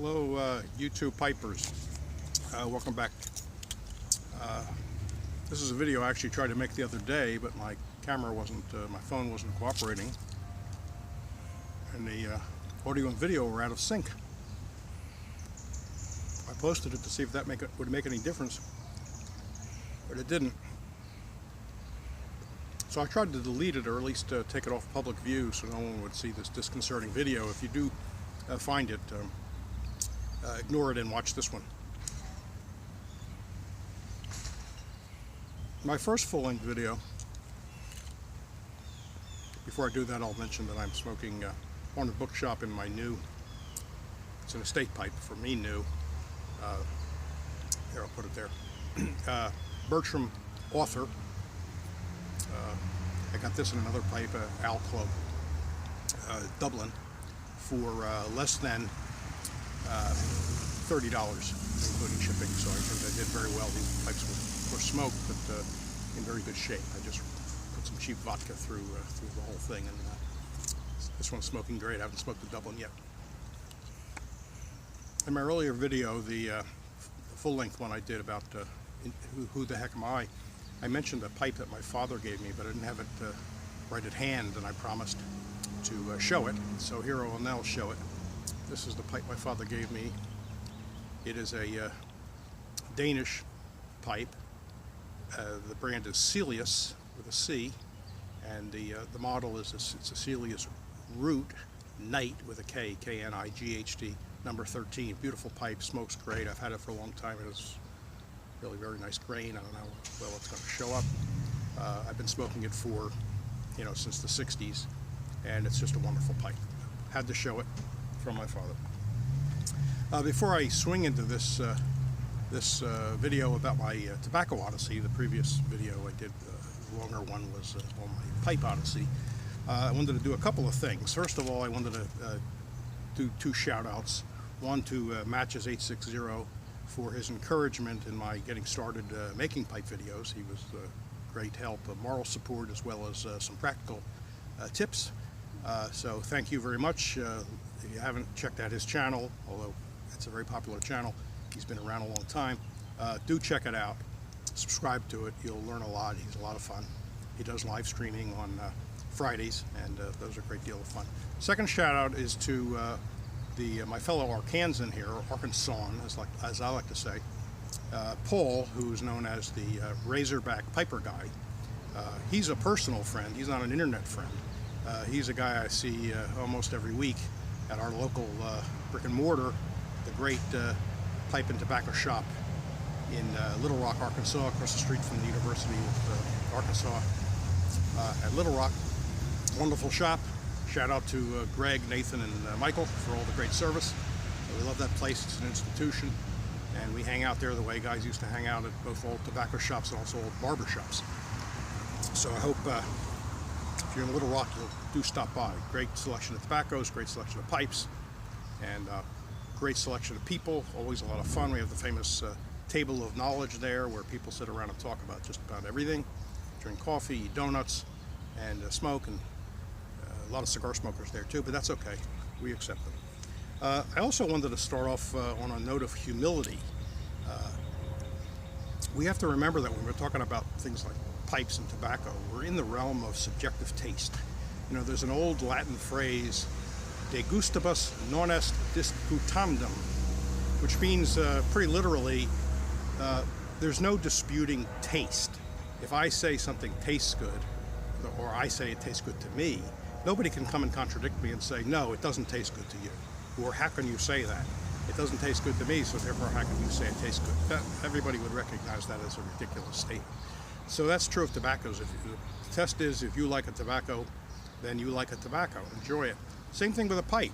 Hello, YouTube Pipers. Welcome back. This is a video I actually tried to make the other day, but my camera wasn't, my phone wasn't cooperating, and the audio and video were out of sync. I posted it to see if that would make any difference, but it didn't. So I tried to delete it, or at least take it off public view so no one would see this disconcerting video. If you do find it, ignore it and watch this one. My first full-length video, before I do that, I'll mention that I'm smoking on the bookshop in my new, it's an estate pipe, for me new, here I'll put it there, Bertram Author. I got this in another pipe, Al Club, Dublin, for less than $30, including shipping. So I think I did very well. These pipes were smoked, but in very good shape. I just put some cheap vodka through the whole thing, and this one's smoking great. I haven't smoked the Dublin yet. In my earlier video, the full-length one I did about who the heck am I mentioned a pipe that my father gave me, but I didn't have it right at hand, and I promised to show it. So here I will now show it. This is the pipe my father gave me. It is a Danish pipe. The brand is Celius with a C, and the model is it's a Celius Root Knight with a K, K-N-I-G-H-T, number 13. Beautiful pipe, smokes great. I've had it for a long time. It is really very nice grain. I don't know how well it's going to show up. I've been smoking it for, since the 60s, and it's just a wonderful pipe. Had to show it from my father. Before I swing into this video about my Tobacco Odyssey, the previous video I did, the longer one was on my Pipe Odyssey, I wanted to do a couple of things. First of all, I wanted to do two shout-outs. One to Matches860 for his encouragement in my getting started making pipe videos. He was great help, moral support, as well as some practical tips. So thank you very much. If you haven't checked out his channel, although it's a very popular channel, he's been around a long time, do check it out. Subscribe to it. You'll learn a lot. He's a lot of fun. He does live streaming on Fridays, and those are a great deal of fun. Second shout out is to my fellow Arkansan here, or Arkansan, as I like to say, Paul, who's known as the Razorback Piper Guy. He's a personal friend. He's not an internet friend. He's a guy I see almost every week at our local brick and mortar, the great pipe and tobacco shop in Little Rock, Arkansas, across the street from the University of Arkansas at Little Rock. Wonderful shop. Shout out to Greg, Nathan, and Michael for all the great service. We love that place. It's an institution, and we hang out there the way guys used to hang out at both old tobacco shops and also old barber shops. So I hope if you're in Little Rock, you'll do stop by. Great selection of tobaccos, great selection of pipes, and great selection of people. Always a lot of fun. We have the famous table of knowledge there, where people sit around and talk about just about everything. Drink coffee, eat donuts, and smoke, and a lot of cigar smokers there too, but that's okay. We accept them. I also wanted to start off on a note of humility. We have to remember that when we're talking about things like pipes and tobacco, we're in the realm of subjective taste. There's an old Latin phrase, de gustibus non est disputandum, which means pretty literally, there's no disputing taste. If I say something tastes good, or I say it tastes good to me, nobody can come and contradict me and say, no, it doesn't taste good to you. Or how can you say that? It doesn't taste good to me, so therefore how can you say it tastes good? Everybody would recognize that as a ridiculous statement. So that's true of tobaccos. The test is, if you like a tobacco, then you like a tobacco. Enjoy it. Same thing with a pipe.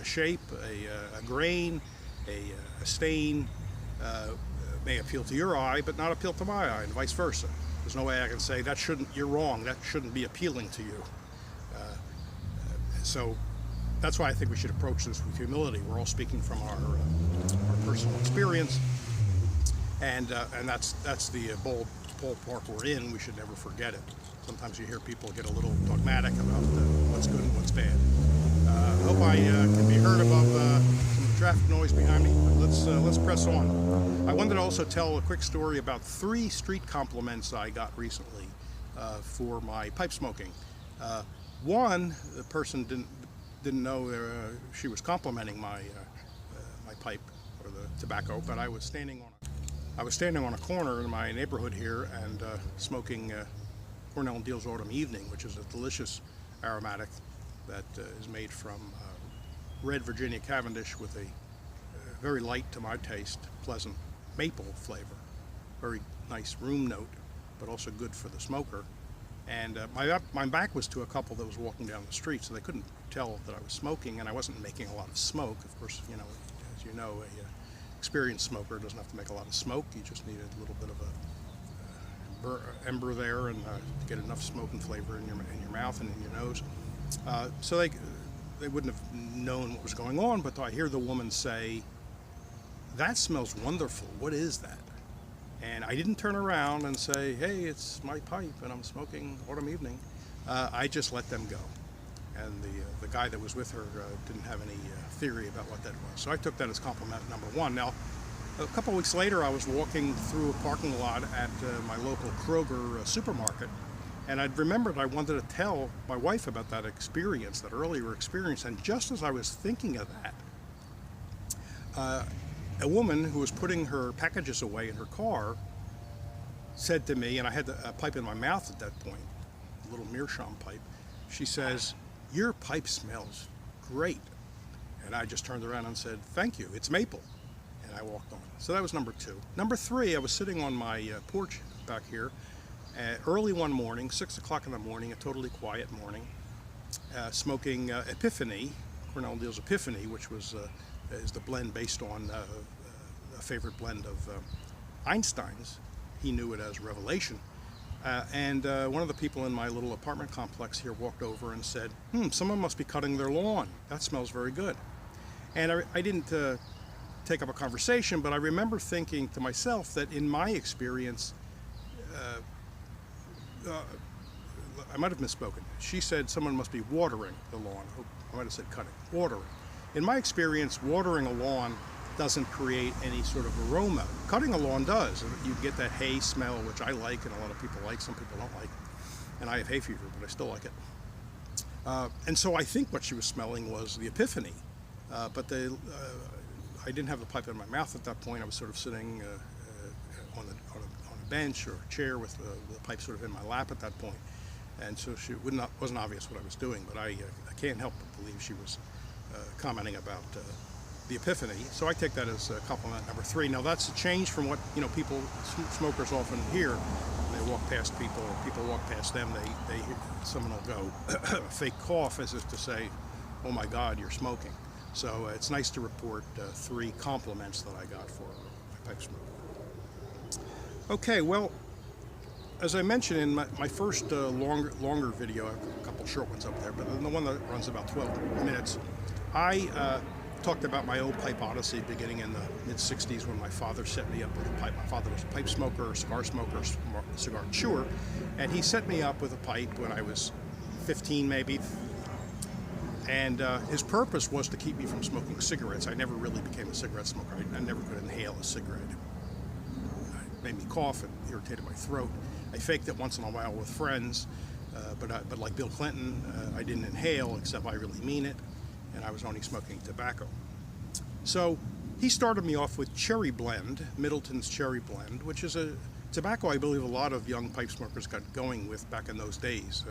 A shape, a grain, a stain may appeal to your eye, but not appeal to my eye, and vice versa. There's no way I can say, you're wrong, that shouldn't be appealing to you. So that's why I think we should approach this with humility. We're all speaking from our personal experience, and that's the ballpark we're in. We should never forget it. Sometimes you hear people get a little dogmatic about what's good and what's bad. I hope I can be heard above some traffic noise behind me. Let's press on. I wanted to also tell a quick story about 3 street compliments I got recently for my pipe smoking. One, the person didn't know she was complimenting my my pipe or the tobacco, but I was standing on a corner in my neighborhood here and smoking Cornell and Deal's Autumn Evening, which is a delicious aromatic that is made from red Virginia Cavendish with a very light, to my taste, pleasant maple flavor. Very nice room note, but also good for the smoker. And my back was to a couple that was walking down the street, so they couldn't tell that I was smoking, and I wasn't making a lot of smoke. Of course, you know, as you know, a experienced smoker doesn't have to make a lot of smoke. You just need a little bit of a ember there and to get enough smoke and flavor in your mouth and in your nose. So they wouldn't have known what was going on, but I hear the woman say, "That smells wonderful. What is that?" And I didn't turn around and say, "Hey, it's my pipe and I'm smoking Autumn Evening." I just let them go. And the guy that was with her didn't have any theory about what that was. So I took that as compliment number 1. Now, a couple weeks later, I was walking through a parking lot at my local Kroger supermarket, and I'd remembered I wanted to tell my wife about that experience, that earlier experience. And just as I was thinking of that, a woman who was putting her packages away in her car said to me, and I had a pipe in my mouth at that point, a little meerschaum pipe. She says, "Your pipe smells great." And I just turned around and said, "Thank you, it's maple." And I walked on. So that was number 2. Number 3, I was sitting on my porch back here early one morning, 6 o'clock in the morning, a totally quiet morning, smoking Epiphany, Cornell & Deal's Epiphany, which is the blend based on a favorite blend of Einstein's. He knew it as Revelation. And one of the people in my little apartment complex here walked over and said, "Someone must be cutting their lawn. That smells very good." And I didn't take up a conversation, but I remember thinking to myself that in my experience, I might have misspoken. She said someone must be watering the lawn. I might have said cutting. Watering. In my experience, watering a lawn doesn't create any sort of aroma. Cutting a lawn does. You get that hay smell, which I like and a lot of people like, some people don't like. And I have hay fever, but I still like it. And so I think what she was smelling was the Epiphany. But I didn't have the pipe in my mouth at that point. I was sort of sitting on a bench or a chair with the pipe sort of in my lap at that point. And so she wasn't obvious what I was doing, but I can't help but believe she was commenting about the Epiphany. So I take that as compliment number 3. Now that's a change from what smokers often hear when they walk past people, or people walk past them. Someone will go fake cough as if to say, "Oh my God, you're smoking." So it's nice to report 3 compliments that I got for my pipe smoke. Okay, well, as I mentioned in my first longer video, I have a couple short ones up there, but then the one that runs about 12 minutes, I talked about my old pipe odyssey beginning in the mid-60s when my father set me up with a pipe. My father was a pipe smoker, cigar chewer, and he set me up with a pipe when I was 15 maybe. And his purpose was to keep me from smoking cigarettes. I never really became a cigarette smoker. I never could inhale a cigarette. It made me cough and irritated my throat. I faked it once in a while with friends, but like Bill Clinton, I didn't inhale except I really mean it, and I was only smoking tobacco. So he started me off with Cherry Blend, Middleton's Cherry Blend, which is a tobacco I believe a lot of young pipe smokers got going with back in those days.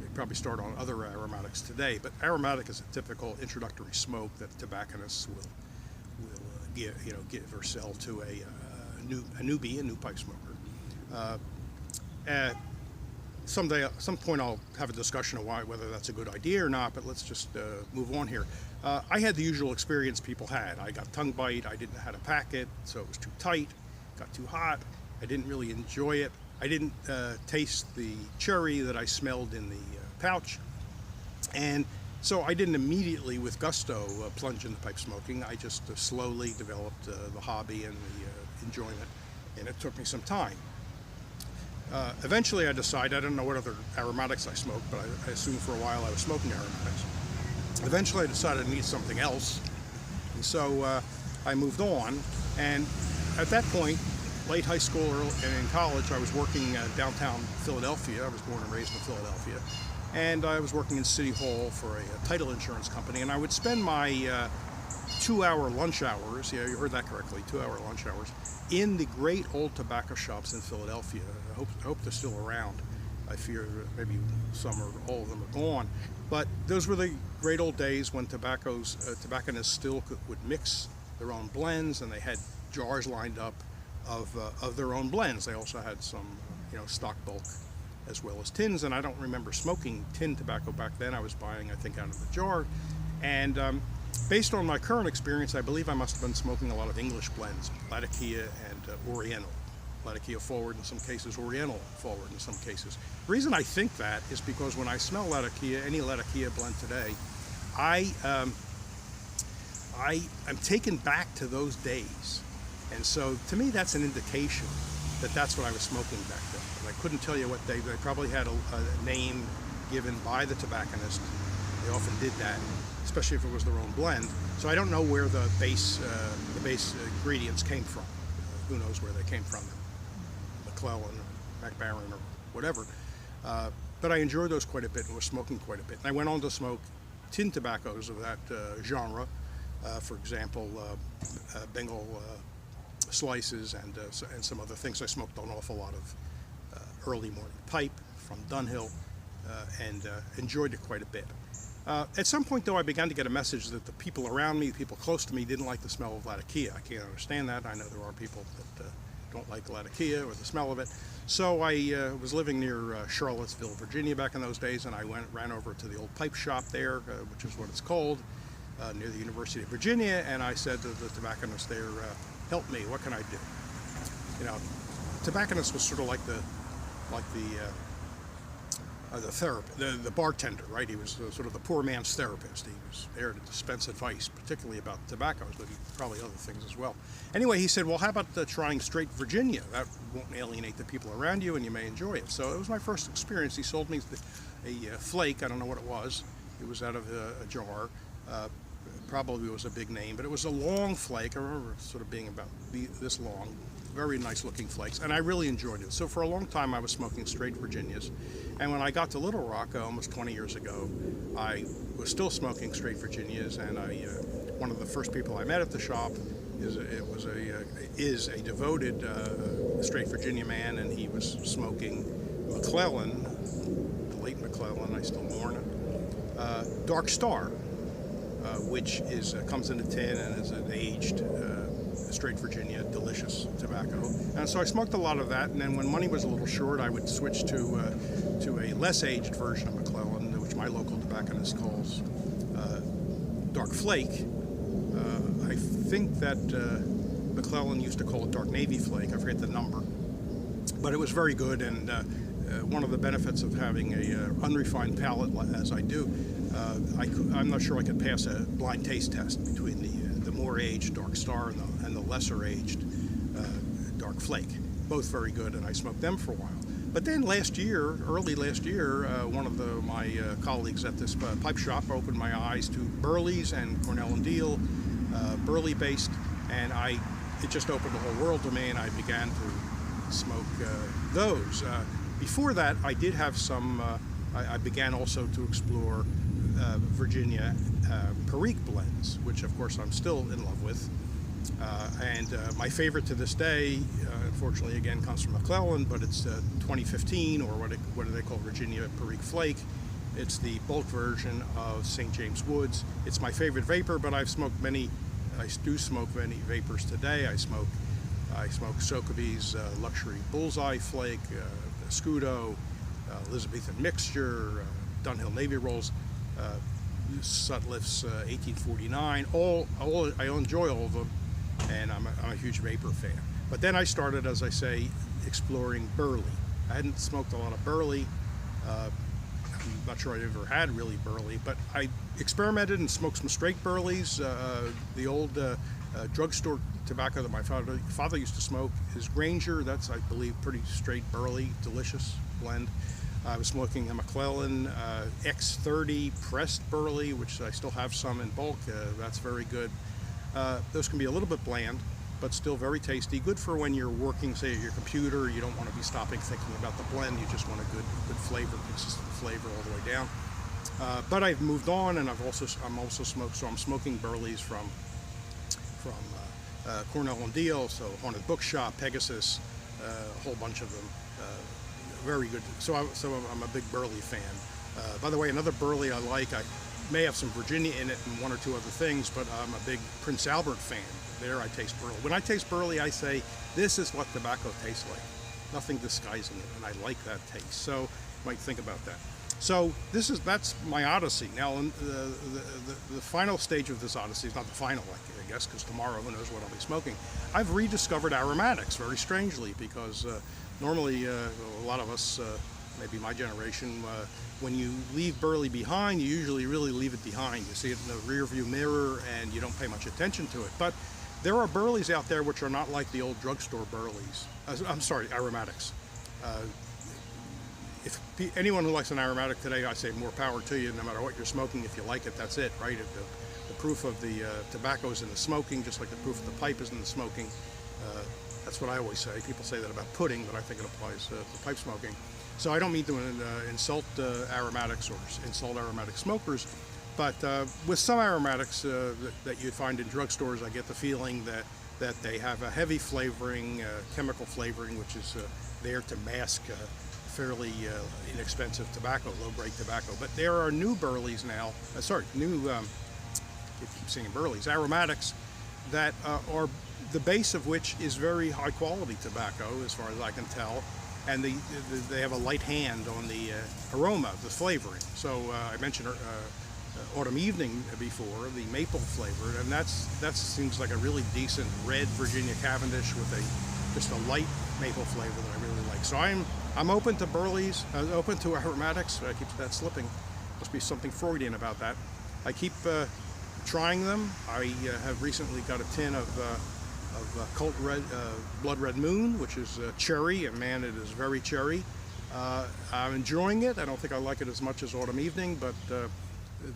They probably start on other aromatics today, but aromatic is a typical introductory smoke that tobacconists will give or sell to a newbie, a new pipe smoker. Some point I'll have a discussion of whether that's a good idea or not, but let's just move on here. I had the usual experience people had. I got tongue bite, I didn't know how to pack it, so it was too tight, got too hot, I didn't really enjoy it. I didn't taste the cherry that I smelled in the pouch, and so I didn't immediately, with gusto, plunge into pipe smoking. I just slowly developed the hobby and the enjoyment, and it took me some time. Eventually I decided, I don't know what other aromatics I smoked, but I assumed for a while I was smoking aromatics. Eventually I decided I needed something else So I moved on, and at that point, late high school and in college, I was working downtown Philadelphia. I was born and raised in Philadelphia, and I was working in City Hall for a title insurance company, and I would spend my 2-hour lunch hours, yeah, you heard that correctly, 2-hour lunch hours, in the great old tobacco shops in Philadelphia. I hope they're still around. I fear maybe some or all of them are gone. But those were the great old days when tobacconists still would mix their own blends, and they had jars lined up of their own blends. They also had some, stock bulk as well as tins, and I don't remember smoking tin tobacco back then. I was buying, I think, out of the jar. And based on my current experience, I believe I must have been smoking a lot of English blends, Latakia and Oriental. Latakia forward in some cases, Oriental forward in some cases. The reason I think that is because when I smell Latakia, any Latakia blend today, I'm taken back to those days. And so to me, that's an indication that that's what I was smoking back then. And I couldn't tell you what they probably had a name given by the tobacconist. They often did that, especially if it was their own blend. So I don't know where the base ingredients came from. Who knows where they came from? McClellan or McBaron or whatever. But I enjoyed those quite a bit and was smoking quite a bit. And I went on to smoke tin tobaccos of that genre. For example, Bengal slices and some other things. I smoked an awful lot of early morning pipe from Dunhill and enjoyed it quite a bit. At some point, though, I began to get a message that the people around me, people close to me, didn't like the smell of Latakia. I can't understand that. I know there are people that don't like Latakia or the smell of it. So I was living near Charlottesville, Virginia back in those days, and I ran over to the old pipe shop there, which is what it's called, near the University of Virginia, and I said to the tobacconist there, help me, what can I do? Tobacconist was sort of like the bartender, right? He was sort of the poor man's therapist. He was there to dispense advice, particularly about tobaccos, but probably other things as well. Anyway, he said, well, how about trying straight Virginia? That won't alienate the people around you, and you may enjoy it. So it was my first experience. He sold me a flake. I don't know what it was. It was out of a jar. Probably was a big name, but it was a long flake. I remember it sort of being about this long. Very nice looking flakes, and I really enjoyed it. So for a long time I was smoking straight Virginias, and when I got to Little Rock almost 20 years ago, I was still smoking straight Virginias, and one of the first people I met at the shop is a devoted straight Virginia man, and he was smoking McClellan, the late McClellan, I still mourn it, Dark Star, which comes in a tin and is an aged straight Virginia, delicious tobacco. And so I smoked a lot of that, and then when money was a little short, I would switch to a less aged version of McClellan, which my local tobacconist calls Dark Flake. I think that McClellan used to call it Dark Navy Flake. I forget the number, but it was very good. And one of the benefits of having a unrefined palate as I do, I'm not sure I could pass a blind taste test between the more aged Dark Star and the lesser aged Dark Flake. Both very good, and I smoked them for a while. But then early last year, one of my colleagues at this pipe shop opened my eyes to Burley's and Cornell and Deal, Burley based, and it just opened a whole world to me, and I began to smoke those. Before that, I did have some, I began also to explore Virginia Perique blends, which of course I'm still in love with. And my favorite to this day, unfortunately again, comes from McClellan, but it's 2015, or what do they call Virginia Perique Flake. It's the bulk version of St. James Woods. It's my favorite vapor, but I do smoke many vapors today. I smoke Sokeby's Luxury Bullseye Flake, Scudo, Elizabethan Mixture, Dunhill Navy Rolls, Sutliff's 1849. I enjoy all of them, and I'm a huge vapor fan. But then I started, as I say, exploring Burley. I hadn't smoked a lot of Burley. I'm not sure I ever had really Burley, but I experimented and smoked some straight Burleys. The old drugstore tobacco that my father used to smoke is Granger. That's, I believe, pretty straight Burley, delicious blend. I was smoking a McClellan X30 pressed Burley, which I still have some in bulk. That's very good. Those can be a little bit bland, but still very tasty. Good for when you're working, say, at your computer. You don't want to be stopping thinking about the blend. You just want a good flavor, consistent flavor all the way down. But I've moved on, and I'm also smoking Burleys from Cornell and Deal, so Haunted Bookshop, Pegasus, a whole bunch of them. Very good. So I'm a big Burley fan. By the way, another Burley I like, I may have some Virginia in it and one or two other things, but I'm a big Prince Albert fan. There I taste Burley. When I taste Burley, I say, this is what tobacco tastes like. Nothing disguising it, and I like that taste. So you might think about that. So that's my Odyssey. Now, the final stage of this Odyssey is not the final, I guess, because tomorrow, who knows what I'll be smoking. I've rediscovered aromatics, very strangely, because normally a lot of us, maybe my generation, when you leave Burley behind, you usually really leave it behind. You see it in the rear view mirror, and you don't pay much attention to it. But there are Burleys out there which are not like the old drugstore Burleys. I'm sorry, aromatics. If anyone who likes an aromatic today, I say more power to you. No matter what you're smoking, if you like it, that's it, right? The proof of the tobacco is in the smoking, just like the proof of the pipe is in the smoking. That's what I always say. People say that about pudding, but I think it applies to pipe smoking. So I don't mean to insult aromatics or insult aromatic smokers, but with some aromatics that you find in drugstores, I get the feeling that they have a heavy flavoring, chemical flavoring, which is there to mask fairly inexpensive tobacco, low-grade tobacco. But there are new Burleys now, I keep saying Burleys, aromatics that are the base of which is very high-quality tobacco, as far as I can tell, and they have a light hand on the aroma, the flavoring. So I mentioned Autumn Evening before, the maple flavor, and that seems like a really decent red Virginia Cavendish with just a light maple flavor that I really like. So I'm open to Burleys, open to aromatics. I keep that slipping. Must be something Freudian about that. I keep trying them. I have recently got a tin of Cult Red, Blood Red Moon, which is cherry, and man, it is very cherry. I'm enjoying it. I don't think I like it as much as Autumn Evening, but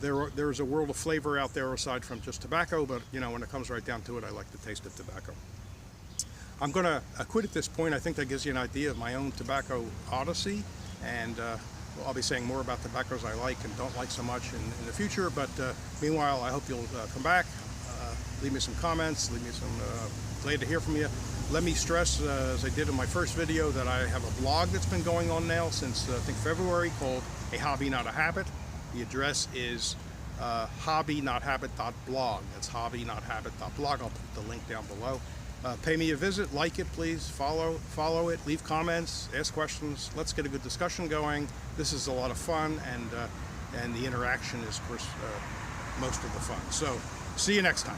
there's a world of flavor out there aside from just tobacco. But you know, when it comes right down to it, I like the taste of tobacco. I'm going to quit at this point. I think that gives you an idea of my own tobacco odyssey, and I'll be saying more about tobaccos I like and don't like so much in the future. But meanwhile, I hope you'll come back, leave me some comments, leave me some, glad to hear from you. Let me stress, as I did in my first video, that I have a blog that's been going on now since I think February, called A Hobby Not a Habit. The address is hobbynothabit.blog. That's hobbynothabit.blog. I'll put the link down below. Pay me a visit, like it please, follow it, leave comments, ask questions. Let's get a good discussion going. This is a lot of fun, and the interaction is, of course, most of the fun. So see you next time.